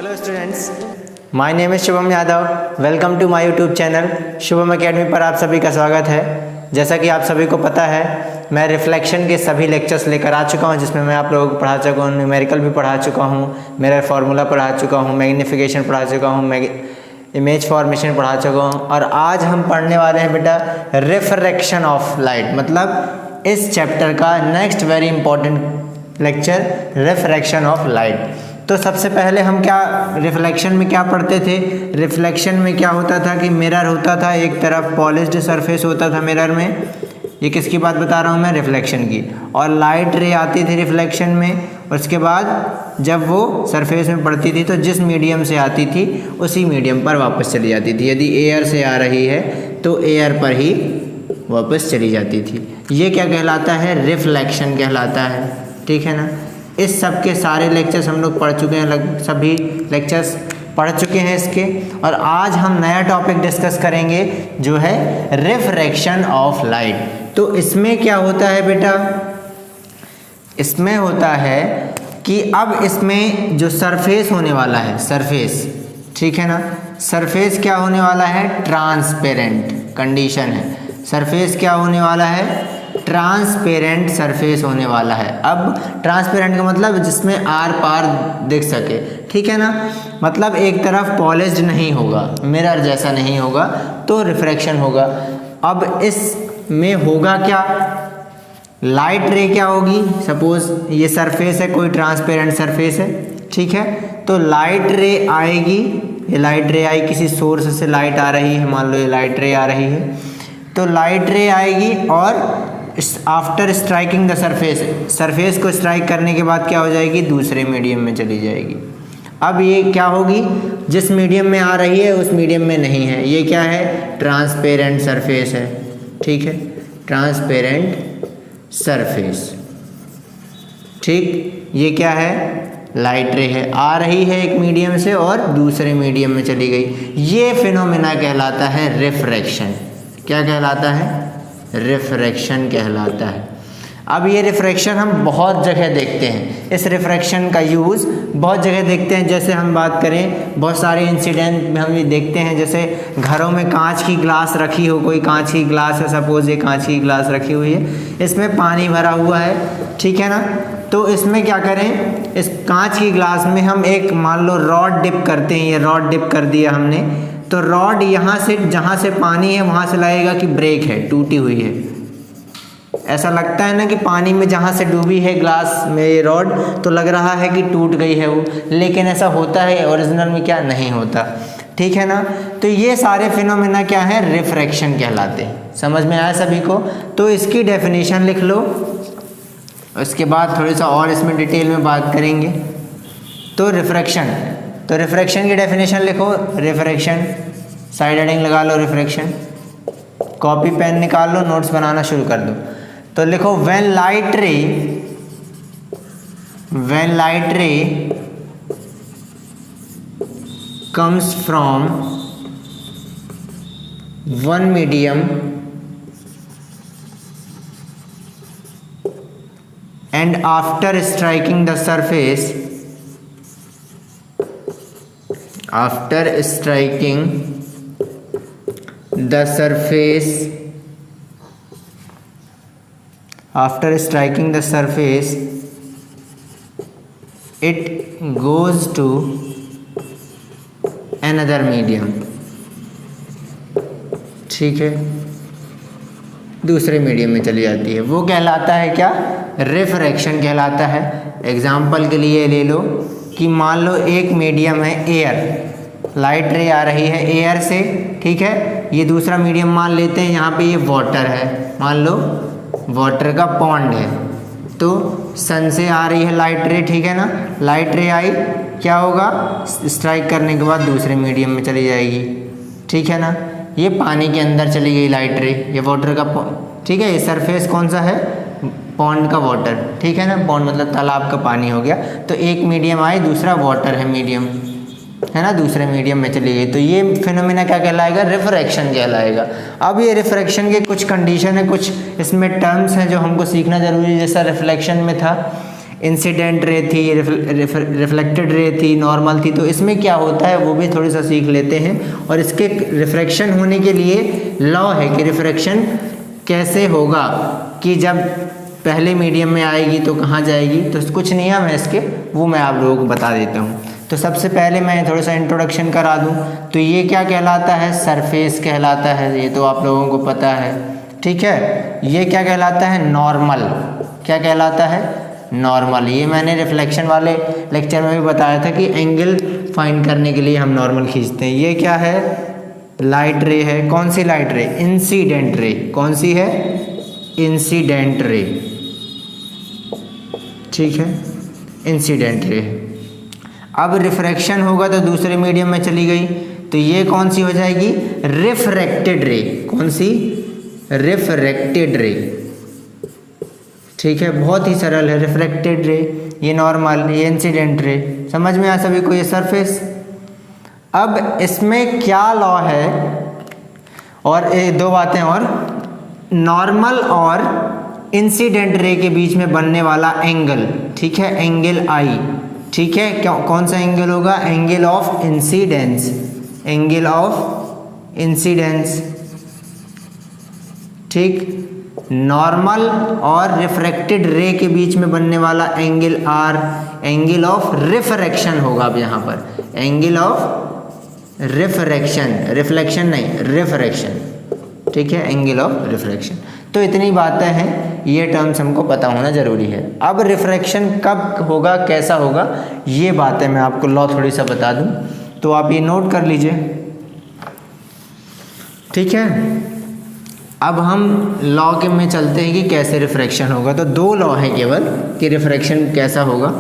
Hello students, my name is Shubham Yadav. Welcome to my YouTube channel Shubham academy पर आप सभी का स्वागत है। जैसा कि आप सभी को पता है, मैं रिफ्लेक्शन के सभी लेक्चर्स लेकर आ चुका हूं, जिसमें मैं आप लोगों को पढ़ा चुका हूं, न्यूमेरिकल भी पढ़ा चुका हूं, मेरा फार्मूला पढ़ा चुका हूं, मैग्नीफिकेशन पढ़ा चुका हूं, इमेज फॉर्मेशन पढ़ा चुका हूं। और आज हम पढ़ने वाले हैं बेटा रिफ्रैक्शन ऑफ लाइट, मतलब इस चैप्टर का next very important lecture refraction of light. तो सबसे पहले हम क्या रिफ्लेक्शन में क्या पढ़ते थे? रिफ्लेक्शन में क्या होता था कि मिरर होता था, एक तरफ पॉलिश्ड सरफेस होता था मिरर में। ये किसकी बात बता रहा हूँ मैं? रिफ्लेक्शन की। और लाइट रे आती थी रिफ्लेक्शन में, उसके बाद जब वो सरफेस में पड़ती थी तो जिस मीडियम से आती थी उसी मीडियम पर वापस चली जाती थी। यदि एयर से आ रही है तो एयर पर ही वापस चली जाती थी। ये क्या कहलाता है? रिफ्लेक्शन कहलाता है। ठीक है ना? इस सब के सारे लेक्चर्स हम लोग पढ़ चुके हैं, सभी लेक्चर्स पढ़ चुके हैं इसके। और आज हम नया टॉपिक डिस्कस करेंगे जो है रिफ्रैक्शन ऑफ लाइट। तो इसमें क्या होता है बेटा? इसमें होता है कि अब इसमें जो सरफेस होने वाला है, सरफेस, ठीक है ना, सरफेस क्या होने वाला है? ट्रांसपेरेंट कंडीशन है। सरफेस क्या होने वाला है? ट्रांसपेरेंट सरफेस होने वाला है। अब ट्रांसपेरेंट का मतलब जिसमें आर पार दिख सके, ठीक है ना, मतलब एक तरफ पॉलिश्ड नहीं होगा, मिरर जैसा नहीं होगा, तो रिफ्रैक्शन होगा। अब इसमें होगा क्या? लाइट रे क्या होगी? सपोज ये सरफेस है, कोई ट्रांसपेरेंट सरफेस है, ठीक है, तो लाइट रे आएगी। ये लाइट रे आई, किसी सोर्स से लाइट आ रही है, मान लो ये लाइट रे आ रही है, तो लाइट रे आएगी और after striking the surface, surface को स्ट्राइक करने के बाद क्या हो जाएगी? दूसरे मीडियम में चली जाएगी। अब ये क्या होगी? जिस मीडियम में आ रही है उस मीडियम में नहीं है। ये क्या है? ट्रांसपेरेंट सरफेस है, ठीक है, ट्रांसपेरेंट सरफेस, ठीक। ये क्या है? लाइट रे है, आ रही है एक मीडियम से और दूसरे मीडियम में चली गई। ये फिनोमेना कहलाता है रिफ्रैक्शन। क्या कहलाता है? रिफ्रैक्शन कहलाता है। अब ये रिफ्रैक्शन हम बहुत जगह देखते हैं, इस रिफ्रैक्शन का यूज़ बहुत जगह देखते हैं। जैसे हम बात करें, बहुत सारे इंसिडेंट में हम ये देखते हैं, जैसे घरों में कांच की ग्लास रखी हो, कोई कांच की ग्लास है, सपोज ये कांच की ग्लास रखी हुई है, इसमें पानी भरा हुआ है, ठीक है ना, तो इसमें क्या करें? इस कांच की ग्लास में हम एक मान लो रॉड डिप करते हैं। ये रॉड डिप कर दिया हमने, तो रॉड यहाँ से, जहाँ से पानी है वहाँ से लगेगा कि ब्रेक है, टूटी हुई है। ऐसा लगता है ना कि पानी में जहाँ से डूबी है ग्लास में ये रॉड, तो लग रहा है कि टूट गई है वो, लेकिन ऐसा होता है ओरिजिनल में क्या? नहीं होता, ठीक है ना। तो ये सारे फिनोमेना क्या है? रिफ्रैक्शन कहलाते हैं। समझ में आया सभी को? तो इसकी डेफिनेशन लिख लो, उसके बाद थोड़ी सा और इसमें डिटेल में बात करेंगे। तो रिफ्रैक्शन की डेफिनेशन लिखो। रिफ्रैक्शन, साइड हेडिंग लगा लो रिफ्रैक्शन, कॉपी पेन निकाल लो, नोट्स बनाना शुरू कर दो। तो लिखो व्हेन लाइट रे comes from one medium and after striking the surface, after striking the surface it goes to another medium, ठीक है, दूसरे मीडियम में चली जाती है। वो कहलाता है क्या? रिफ्रैक्शन कहलाता है। एग्जाम्पल के लिए ले लो कि मान लो एक मीडियम है एयर, लाइट रे आ रही है एयर से, ठीक है, ये दूसरा मीडियम मान लेते हैं, यहाँ पे ये वाटर है, मान लो वाटर का पॉन्ड है, तो सन से आ रही है लाइट रे, ठीक है ना, लाइट रे आई, क्या होगा? स्ट्राइक करने के बाद दूसरे मीडियम में चली जाएगी, ठीक है ना। ये पानी के अंदर चली गई लाइट रे, ये वाटर का पॉन्ड, ठीक है, ये सरफेस कौन सा है? पॉन्ड का वाटर, ठीक है ना, पॉन्ड मतलब तालाब का पानी हो गया। तो एक मीडियम आई, दूसरा वाटर है मीडियम, है ना, दूसरे मीडियम में चली गई, तो ये फिनोमेना क्या कहलाएगा? रिफ्रैक्शन कहलाएगा। अब ये रिफ्रैक्शन के कुछ कंडीशन है, कुछ इसमें टर्म्स हैं जो हमको सीखना जरूरी है। जैसा रिफ्लेक्शन में था, इंसिडेंट रे थी, रिफ्लेक्टेड रे थी, नॉर्मल थी। तो इसमें क्या होता है वो भी थोड़ी सा सीख लेते हैं। और इसके रिफ्रैक्शन होने के लिए लॉ है कि रिफ्रैक्शन कैसे होगा, कि जब पहले मीडियम में आएगी तो कहाँ जाएगी। तो कुछ नियम है इसके, वो मैं आप लोगों को बता देता हूँ। तो सबसे पहले मैं थोड़ा सा इंट्रोडक्शन करा दूँ। तो ये क्या कहलाता है, सरफेस कहलाता है, ये तो आप लोगों को पता है, ठीक है। ये क्या कहलाता है, नॉर्मल। क्या कहलाता है, नॉर्मल। ये मैंने रिफ्लेक्शन वाले लेक्चर में भी बताया था कि एंगल फाइंड करने के लिए हम नॉर्मल खींचते हैं। ये क्या है, लाइट रे है। कौन सी लाइट रे, इंसिडेंट रे। कौन सी है, इंसिडेंट रे, ठीक है, इंसिडेंट रे। अब रिफ्रैक्शन होगा तो दूसरे मीडियम में चली गई, तो ये कौन सी हो जाएगी, रिफ्रैक्टेड रे। कौन सी, रिफ्रैक्टेड रे, ठीक है। बहुत ही सरल है, रिफ्रैक्टेड रे, ये नॉर्मल, ये इंसिडेंट रे। समझ में आया सभी को, ये सरफेस। अब इसमें क्या लॉ है, और दो बातें और, नॉर्मल और इंसिडेंट रे के बीच में बनने वाला एंगल, ठीक है, एंगल आई, ठीक है। कौन सा एंगल होगा, angle of incidence, angle of incidence, ठीक। नॉर्मल और रिफ्रैक्टेड रे के बीच में बनने वाला angle r, angle of refraction होगा। अब यहाँ पर एंगल ऑफ रिफ्रैक्शन, रिफ्लेक्शन नहीं, रिफ्रैक्शन, ठीक है, एंगल ऑफ रिफ्रैक्शन। तो इतनी बातें हैं, ये टर्म्स हमको पता होना जरूरी है। अब रिफ्रैक्शन कब होगा, कैसा होगा, ये बातें मैं आपको लॉ थोड़ी सा बता दूं, तो आप ये नोट कर लीजिए, ठीक है। अब हम लॉ के में चलते हैं कि कैसे रिफ्रैक्शन होगा। तो दो लॉ है केवल कि रिफ्रैक्शन कैसा होगा।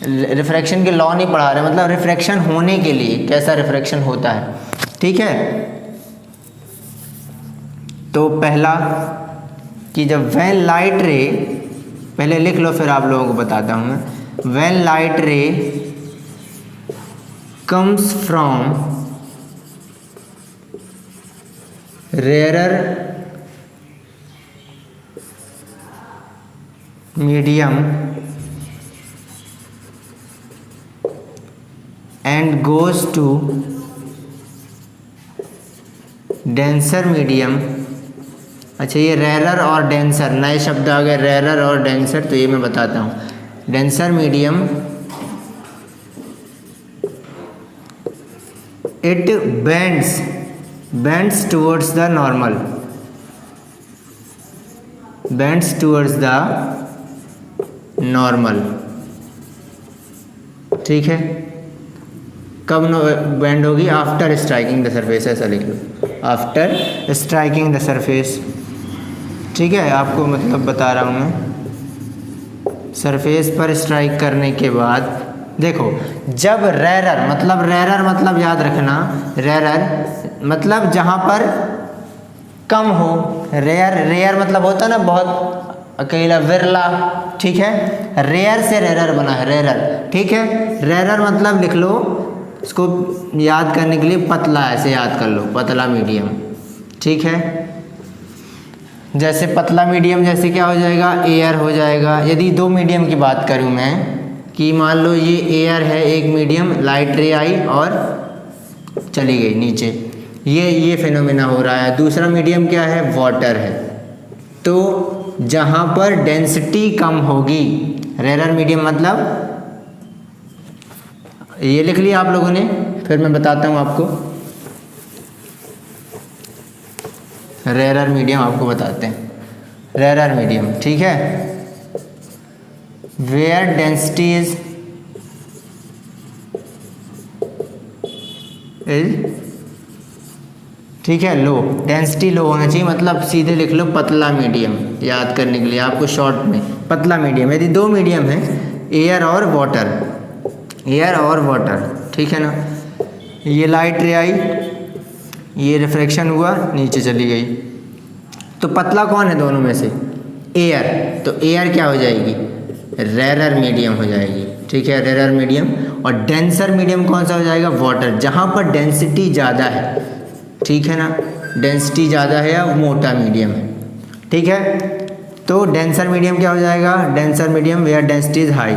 रिफ्रैक्शन के लॉ नहीं पढ़ा रहे, मतलब रिफ्रैक्शन होने के लिए कैसा रिफ्रैक्शन होता है, ठीक है। तो पहला कि जब व्हेन लाइट रे, पहले लिख लो फिर आप लोगों को बताता हूँ मैं। व्हेन लाइट रे comes from rarer medium and goes to denser medium। अच्छा, ये रेरर और डेंसर नए शब्द आ गए, रेरर और डेंसर। तो ये मैं बताता हूँ। Denser medium it bends towards the normal, bends towards the normal, ठीक है। कब बेंड होगी, आफ्टर स्ट्राइकिंग द सरफेस, ऐसा लिख लो, आफ्टर स्ट्राइकिंग द सरफेस, ठीक है। आपको मतलब बता रहा हूँ मैं, सरफेस पर स्ट्राइक करने के बाद देखो, जब रेरर मतलब याद रखना, रेरर मतलब जहाँ पर कम हो, रेयर मतलब होता ना बहुत अकेला, विरला, ठीक है। रेयर से रेरर बना है, रेरर, ठीक है। रेरर मतलब लिख लो, इसको याद करने के लिए पतला, ऐसे याद कर लो, पतला मीडियम, ठीक है। जैसे पतला मीडियम, जैसे क्या हो जाएगा, एयर हो जाएगा। यदि दो मीडियम की बात करूं मैं, कि मान लो ये एयर है, एक मीडियम, लाइट रे आई और चली गई नीचे, ये फिनोमेना हो रहा है। दूसरा मीडियम क्या है, वाटर है। तो जहाँ पर डेंसिटी कम होगी, रेरर मीडियम मतलब, ये लिख लिया आप लोगों ने, फिर मैं बताता हूँ आपको। रेरर मीडियम आपको बताते हैं, रेरर मीडियम, ठीक है। वेयर डेंसिटी इज ठीक है, लो, डेंसिटी लो होना चाहिए, मतलब सीधे लिख लो पतला मीडियम, याद करने के लिए आपको शॉर्ट में, पतला मीडियम। यदि दो मीडियम है, एयर और वाटर, एयर और वाटर, ठीक है ना। ये लाइट रे आई, ये रिफ्रैक्शन हुआ, नीचे चली गई, तो पतला कौन है दोनों में से, एयर। तो एयर क्या हो जाएगी, रेरर मीडियम हो जाएगी, ठीक है, रेरर मीडियम। और डेंसर मीडियम कौन सा हो जाएगा, वाटर, जहाँ पर डेंसिटी ज़्यादा है, ठीक है ना, डेंसिटी ज़्यादा है या मोटा मीडियम है, ठीक है। तो डेंसर मीडियम क्या हो जाएगा, denser medium where density is high,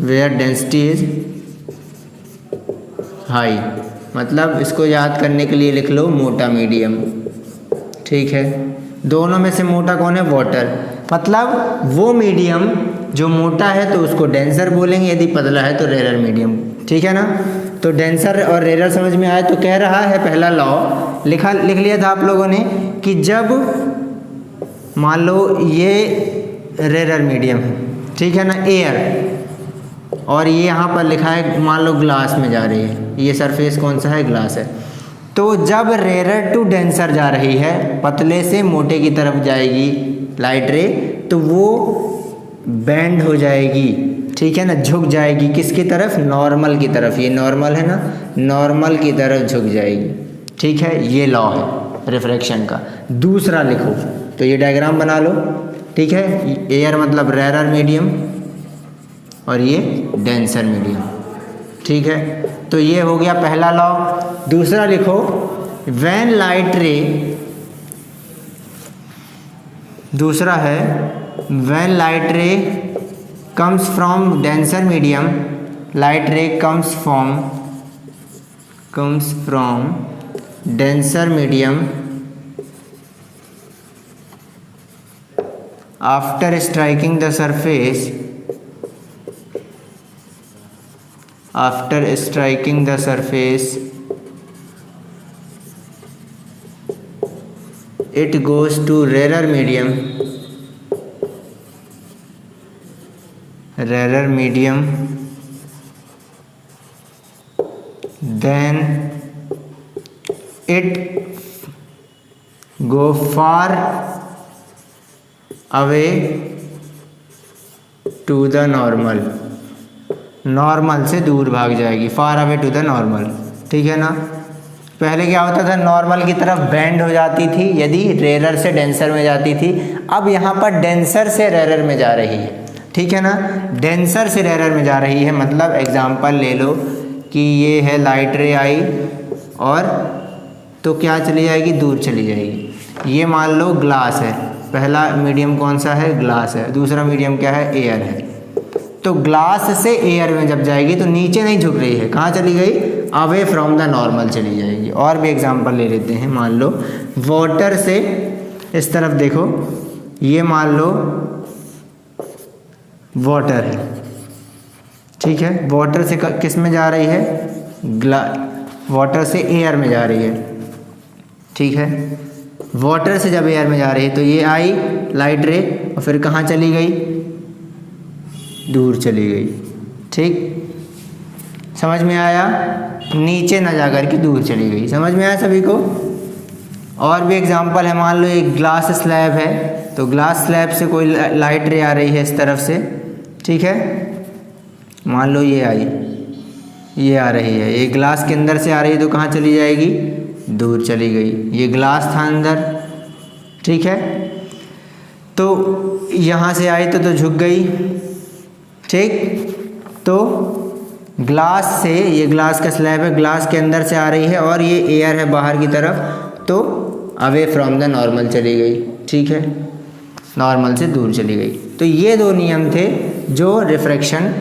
where density is high, मतलब इसको याद करने के लिए लिख लो मोटा मीडियम। ठीक है, दोनों में से मोटा कौन है, वाटर, मतलब वो मीडियम जो मोटा है तो उसको डेंसर बोलेंगे, यदि पतला है तो रेरर मीडियम। ठीक है ना, तो डेंसर और रेरर समझ में आया। तो कह रहा है पहला लॉ लिख लिया था आप लोगों ने कि जब मान लो ये रेरर मीडियम है, ठीक है ना, एयर, और ये यहाँ पर लिखा है मान लो ग्लास में जा रही है, ये सरफेस कौन सा है, ग्लास है। तो जब रेरर टू डेंसर जा रही है, पतले से मोटे की तरफ जाएगी लाइट रे, तो वो बेंड हो जाएगी, ठीक है ना, झुक जाएगी किसकी तरफ, नॉर्मल की तरफ। ये नॉर्मल है ना, नॉर्मल की तरफ झुक जाएगी। ठीक है, ये लॉ है रिफ्रैक्शन का। दूसरा लिखो, तो ये डायग्राम बना लो। ठीक है, एयर मतलब रेरर मीडियम और ये डेंसर मीडियम। ठीक है, तो ये हो गया पहला लॉ। दूसरा लिखो, व्हेन लाइट रे, दूसरा है व्हेन लाइट रे comes from denser medium, light रे comes from denser medium after striking the surface, it goes to rarer medium, then it go far away to the normal से दूर भाग जाएगी, far away to the normal. ठीक है ना, पहले क्या होता था, नॉर्मल की तरफ बेंड हो जाती थी यदि रेरर से डेंसर में जाती थी। अब यहाँ पर डेंसर से रेरर में जा रही है। ठीक है ना, डेंसर से रेरर में जा रही है, मतलब एग्जांपल ले लो कि ये है लाइट रे आई, और तो क्या चली जाएगी, दूर चली जाएगी। ये मान लो ग्लास है, पहला मीडियम कौन सा है, ग्लास है, दूसरा मीडियम क्या है, एयर है। तो ग्लास से एयर में जब जाएगी तो नीचे नहीं झुक रही है, कहाँ चली गई, अवे फ्रॉम द नॉर्मल चली जाएगी। और भी एग्जांपल ले लेते हैं, मान लो वाटर से इस तरफ देखो, ये मान लो वाटर है, ठीक है, वाटर से किस में जा रही है, वाटर से एयर में जा रही है। ठीक है, वाटर से जब एयर में जा रही है तो ये आई लाइट रे, और फिर कहाँ चली गई, दूर चली गई। ठीक, समझ में आया, नीचे ना जाकर के दूर चली गई। समझ में आया सभी को। और भी एग्जांपल है, मान लो एक ग्लास स्लैब है, तो ग्लास स्लैब से कोई लाइट रे आ रही है इस तरफ से। ठीक है, मान लो ये आई, ये आ रही है, ये ग्लास के अंदर से आ रही है, तो कहाँ चली जाएगी, दूर चली गई। ये ग्लास था अंदर, ठीक है, तो यहाँ से आई तो झुक गई। ठीक, तो ग्लास से, ये ग्लास का स्लैब है, ग्लास के अंदर से आ रही है, और ये एयर है बाहर की तरफ, तो अवे फ्रॉम द नॉर्मल चली गई। ठीक है, नॉर्मल से दूर चली गई। तो ये दो नियम थे जो रिफ्रैक्शन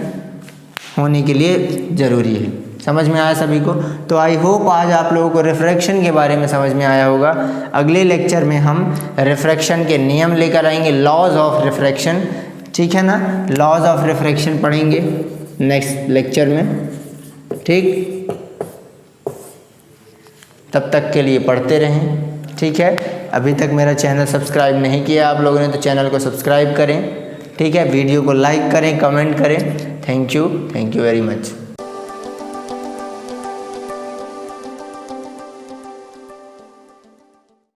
होने के लिए ज़रूरी है। समझ में आया सभी को। तो आई होप आज आप लोगों को रिफ्रैक्शन के बारे में समझ में आया होगा। अगले लेक्चर में हम रिफ्रैक्शन के नियम लेकर आएंगे, लॉज ऑफ रिफ्रैक्शन। ठीक है ना, लॉज ऑफ रिफ्रैक्शन पढ़ेंगे नेक्स्ट लेक्चर में। ठीक, तब तक के लिए पढ़ते रहें। ठीक है, अभी तक मेरा चैनल सब्सक्राइब नहीं किया आप लोगों ने तो चैनल को सब्सक्राइब करें। ठीक है, वीडियो को लाइक करें, कमेंट करें। Thank you very much.